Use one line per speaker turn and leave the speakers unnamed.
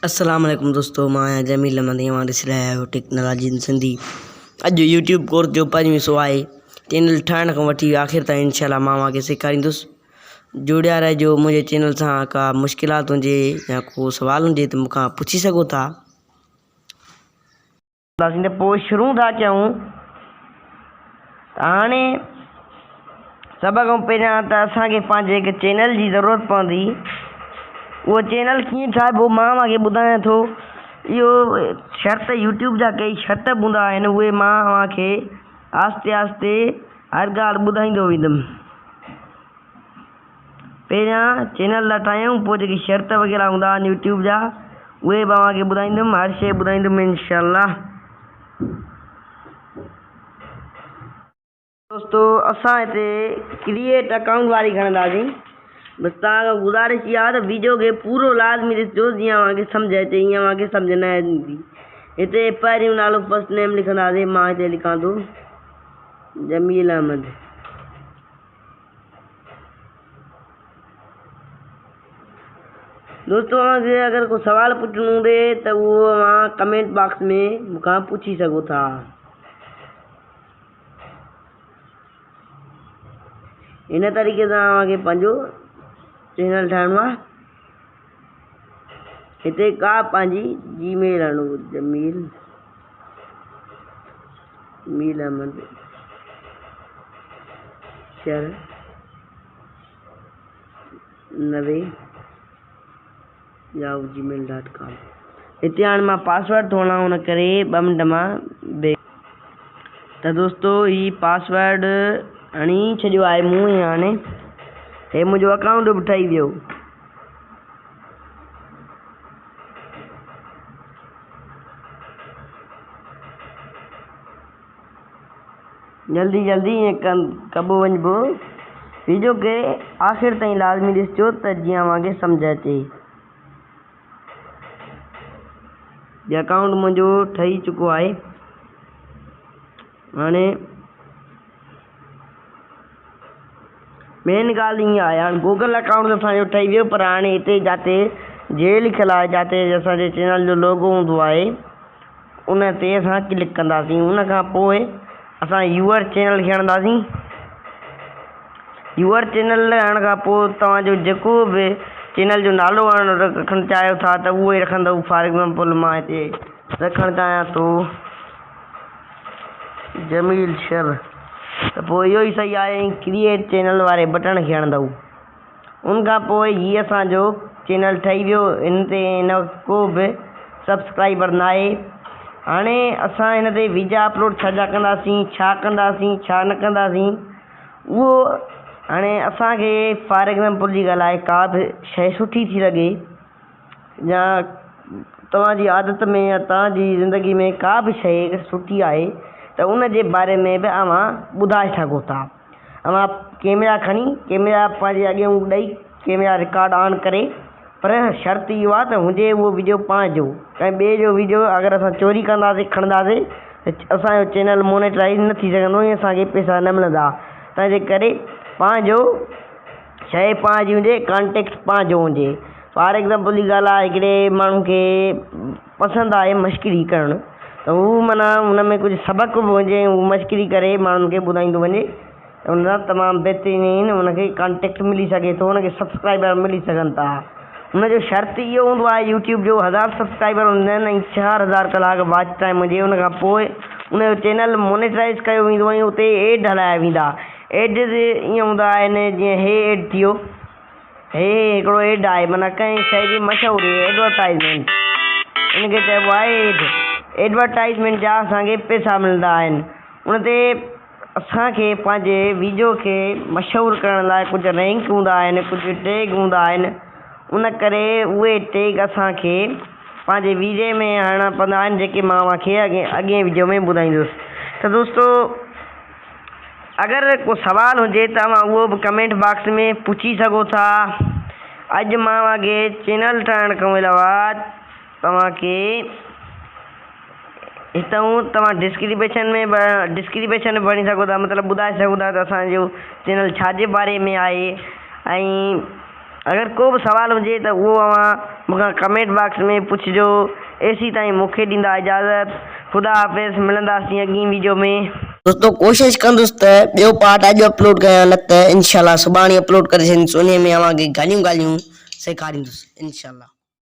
अस्सलाम वालेकुम दोस्तों, मैं जमील अहमद हमारे सिलाया टेक्नोलॉजी इन सिंधी। अॼु यूट्यूब कोर्स जो 5वीं सौ आहे। चैनल ठाहिण खां वठी आख़िर ताईं इंशाल्लाह मां तव्हांखे सेखारींदुसि। जुड़िया रहिजो। मुंहिंजे चैनल सां का मुश्किलात हुजे या को सवाल हुजे त मूंखां पुछी सघो था। पोइ शुरू था कयूं। हाणे सभ खां पहिरियां त असांखे पंहिंजे हिकु चैनल जी ज़रूरत पवंदी। वो चैनल कीअं ठाहिबो मां तव्हांखे ॿुधायां थो। इहो शर्त यूट्यूब जा कई शर्त हूंदा आहिनि, उहे मां तव्हांखे आहिस्ते आहिस्ते हर ॻाल्हि ॿुधाईंदो वेंदुमि। पहिरियां चैनल था ठाहियूं, पोइ जेके शर्त वग़ैरह हूंदा आहिनि यूट्यूब जा उहे बि तव्हांखे ॿुधाईंदुमि, हर शइ ॿुधाईंदुमि इंशाल्लाह। दोस्तो, असां हिते क्रिएट अकाउंट वारी खणंदासीं। बसि तव्हांखां गुज़ारिश इहा आहे त वीडियो खे पूरो लाज़मी ॾिसिजो, जीअं तव्हांखे सम्झ अचे। ईअं तव्हांखे सम्झ न ईंदी। हिते पहिरियों नालो फर्स्ट नेम लिखंदासीं। मां हिते लिखां थो जमील अहमद। दोस्तों, तव्हांखे अगरि को सवाल पुछणो हूंदे त उहो तव्हां कमेंट बॉक्स में मूंखां पुछी सघो था। इन तरीक़े सां तव्हांखे पंहिंजो चैनल ठाहिणो आहे। हिते का पंहिंजी जीमेल हणो, जमील अहमद 90@gmail.com। हिते हाणे मां पासवर्ड थो हणां, हुन करे 2 मिंट मां त दोस्तो ही पासवर्ड हणी छॾियो आहे मूं। हाणे हे मुंहिंजो अकाउंट बि ठही वियो। जल्दी जल्दी ईअं कबो वञिबो। वीडियो खे आख़िर ताईं लाज़मी ॾिसिजो त जीअं तव्हांखे सम्झ अचे। ये अकाउंट मुंहिंजो ठही चुको आहे। हाणे मेन ॻाल्हि ईअं आहे, हाणे गूगल अकाउंट असांजो ठही वियो, पर हाणे हिते जिते जे लिखियलु आहे, जिते असांजे चैनल जो लोगो हूंदो आहे, उन ते असां क्लिक कंदासीं। उन खां पोइ असां यूअर चैनल खे हणंदासीं। यूअर चैनल हणण खां पोइ तव्हांजो जेको बि चैनल जो नालो रखणु चाहियो था त उहो ई रखंदव। फॉर एग्ज़ाम्पल मां हिते रखणु चाहियां थो जमील शर, त पोइ इहो ई सही आहे। क्रिएट चैनल वारे बटण खे हणंदव। उन खां पोइ हीअ असांजो चैनल ठही वियो। हिन ते हिन को बि सब्सक्राइबर न आहे। हाणे असां हिन ते वीडियो अपलोड छा कंदासीं, छा कंदासीं, छा न कंदासीं, उहो हाणे असांखे फॉर एग्ज़ाम्पल जी ॻाल्हि आहे, का बि शइ सुठी थी लॻे या तव्हांजी आदत में या तव्हांजी ज़िंदगी में का बि शइ सुठी आहे त उन जे बारे में बि अव्हां ॿुधाए सघो था। अव्हां कैमरा खणी, कैमरा पंहिंजे अॻियां ॾेई, कैमरा रिकॉर्ड ऑन करे, पर शर्त इहो आहे त हुजे उहो वीडियो पंहिंजो। कंहिं ॿिए जो वीडियो अगरि असां चोरी कंदासीं, खणंदासीं त असांजो चैनल मोनेटाइज़ न थी सघंदो ऐं असांखे पैसा न मिलंदा। तंहिंजे करे पंहिंजो शइ पंहिंजी हुजे, कॉन्टेक्ट पंहिंजो हुजे। फॉर एग्ज़ाम्पल जी ॻाल्हि आहे, हिकिड़े माण्हू खे पसंदि आहे मश्करी करणु, त हू माना हुन में कुझु सबक़ु बि हुजे, हू मश्करी करे माण्हुनि खे ॿुधाईंदो वञे, त हुन सां तमामु बहितरीन हुनखे कॉन्टेक्ट मिली सघे थो, हुनखे सब्सक्राइबर मिली सघनि था। हुनजो शर्त इहो हूंदो आहे यूट्यूब जो 1000 सब्सक्राइबर हूंदा आहिनि ऐं 4000 कलाक वॉच टाइम हुजे। उन खां पोइ उनजो चैनल मोनेटाइज़ कयो वेंदो ऐं उते एड हलाया वेंदा। एड ईअं हूंदा आहिनि, जीअं हे एड थियो, हे हिकिड़ो एड आहे, माना कंहिं शइ जी मशहूरी एडवर्टाइज़मेंट, इनखे चइबो आहे एड। एडवर्टाइज़मेंट जा असांखे पैसा मिलंदा आहिनि। उन ते असांखे पंहिंजे वीडियो खे मशहूरु करण लाइ कुझु रैंक हूंदा आहिनि, कुझु टैग हूंदा आहिनि। उन करे उहे टैग असांखे पंहिंजे वीडियो में हणणा पवंदा आहिनि, जेके मां तव्हांखे अॻे वीडियो में ॿुधाईंदुसि। त दोस्तो, अगरि को सवाल हुजे त तव्हां उहो बि कमेंट बॉक्स में पुछी सघो था। अॼु मां तव्हांखे चैनल ठाहिण खां अलावा तव्हांखे हितां तव्हां डिस्क्रिप्शन में भरी सघो था, मतिलबु ॿुधाए सघो था त असांजो चैनल छाजे बारे में आहे ऐं अगर को बि सवाल हुजे त उहो मूंखां कमेंट बॉक्स में पुछिजो। एसी ताईं मूंखे ॾींदा इजाज़त। ख़ुदा हाफ़िज़, मिलंदासीं अॻीं वीडियो में। दोस्तों कोशिशि कंदुसि त ॿियो पार्ट अॼु अपलोड कयां, न त इनशाला सुभाणे अपलोड करे छॾींदुसि। उन में अव्हांखे ॻाल्हियूं सेखारींदुसि इनशाला।